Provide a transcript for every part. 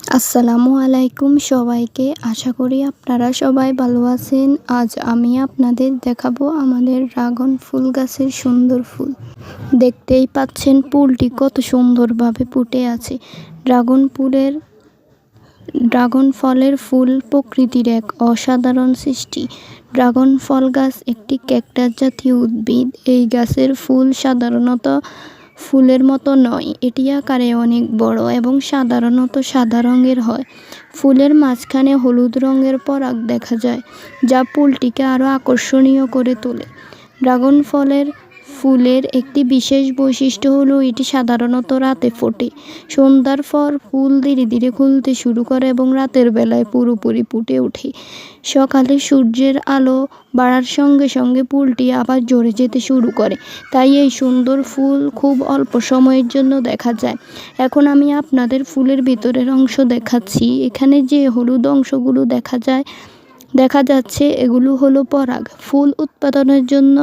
আসসালামু আলাইকুম সবাইকে। আশা করি আপনারা সবাই ভালো আছেন। আজ আমি আপনাদের দেখাবো আমাদের ড্রাগন ফুল গাছের সুন্দর ফুল। দেখতেই পাচ্ছেন ফুলটি কত সুন্দরভাবে ফুটে আছে। ড্রাগন ফলের ফুল প্রকৃতির এক অসাধারণ সৃষ্টি। ড্রাগন ফল গাছ একটি ক্যাকটাস জাতীয় উদ্ভিদ। এই গাছের ফুল সাধারণত ফুলের মতো নয়, এটি আকারে অনেক বড় এবং সাধারণত সাদা রঙের হয়। ফুলের মাঝখানে হলুদ রঙের পরাগ দেখা যায়, যা ফুলটিকে আরও আকর্ষণীয় করে তোলে। ড্রাগন ফুলের একটি বিশেষ বৈশিষ্ট্য হলো এটি সাধারণত রাতে ফোটে। সন্ধ্যার পর ফুল ধীরে ধীরে খুলতে শুরু করে এবং রাতের বেলায় পুরোপুরি ফুটে ওঠে। সকালে সূর্যের আলো বাড়ার সঙ্গে সঙ্গে ফুলটি আবার ঝরে যেতে শুরু করে, তাই এই সুন্দর ফুল খুব অল্প সময়ের জন্য দেখা যায়। এখন আমি আপনাদের ফুলের ভিতরের অংশ দেখাচ্ছি। এখানে যে হলুদ অংশগুলো দেখা যাচ্ছে এগুলো হলো পরাগ। ফুল উৎপাদনের জন্য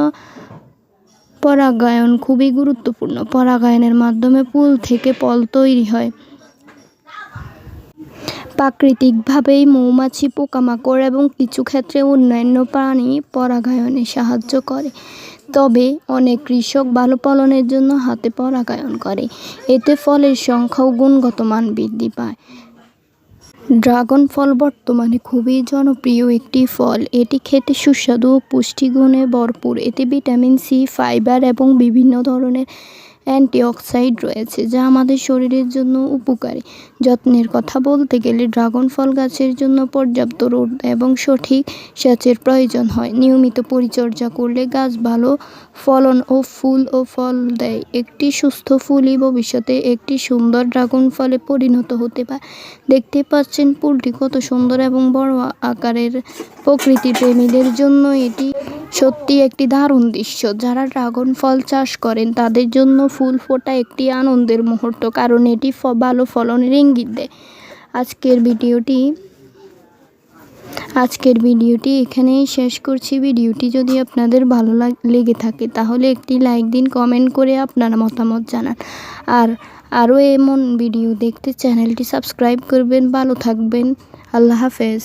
পরাগায়ন খুবই গুরুত্বপূর্ণ। পরাগায়নের মাধ্যমে ফুল থেকে ফল তৈরি হয়। প্রাকৃতিকভাবেই মৌমাছি, পোকামাকড় এবং কিছু ক্ষেত্রে অন্যান্য প্রাণী পরাগায়নে সাহায্য করে। তবে অনেক কৃষক ভালো ফলনের জন্য হাতে পরাগায়ন করে। এতে ফলের সংখ্যা ও গুণগত মান বৃদ্ধি পায়। ড্রাগন ফল বর্তমানে খুবই জনপ্রিয় একটি ফল। এটি খেতে সুস্বাদু ও পুষ্টিগুণে ভরপুর। এতে ভিটামিন সি, ফাইবার এবং বিভিন্ন ধরনের অ্যান্টিঅক্সিডেন্ট রয়েছে, যা আমাদের শরীরের জন্য উপকারী। যত্নের কথা বলতে গেলে ড্রাগন ফল গাছের জন্য পর্যাপ্ত রোদ এবং সঠিক সেচের প্রয়োজন হয়। নিয়মিত পরিচর্যা করলে গাছ ভালো ফলন ও ফল দেয়। একটি সুস্থ ফুলই ভবিষ্যতে একটি সুন্দর ড্রাগন ফলে পরিণত হতে পারে। দেখতে পাচ্ছেন ফুলটি কত সুন্দর এবং বড় আকারের। প্রকৃতি প্রেমীদের জন্য এটি সত্যি একটি দারুণ দৃশ্য। যারা ড্রাগন ফল চাষ করেন তাদের জন্য ফুল ফোটা একটি আনন্দের মুহূর্ত, কারণ এটি ভালো ফলনের ইঙ্গিত দেয়। আজকের ভিডিওটি এখানেই শেষ করছি। ভিডিওটি যদি আপনাদের ভালো লেগে থাকে তাহলে একটি লাইক দিন, কমেন্ট করে আপনার মতামত জানান। আরও এমন ভিডিও দেখতে চ্যানেলটি সাবস্ক্রাইব করবেন। ভালো থাকবেন। আল্লাহ হাফেজ।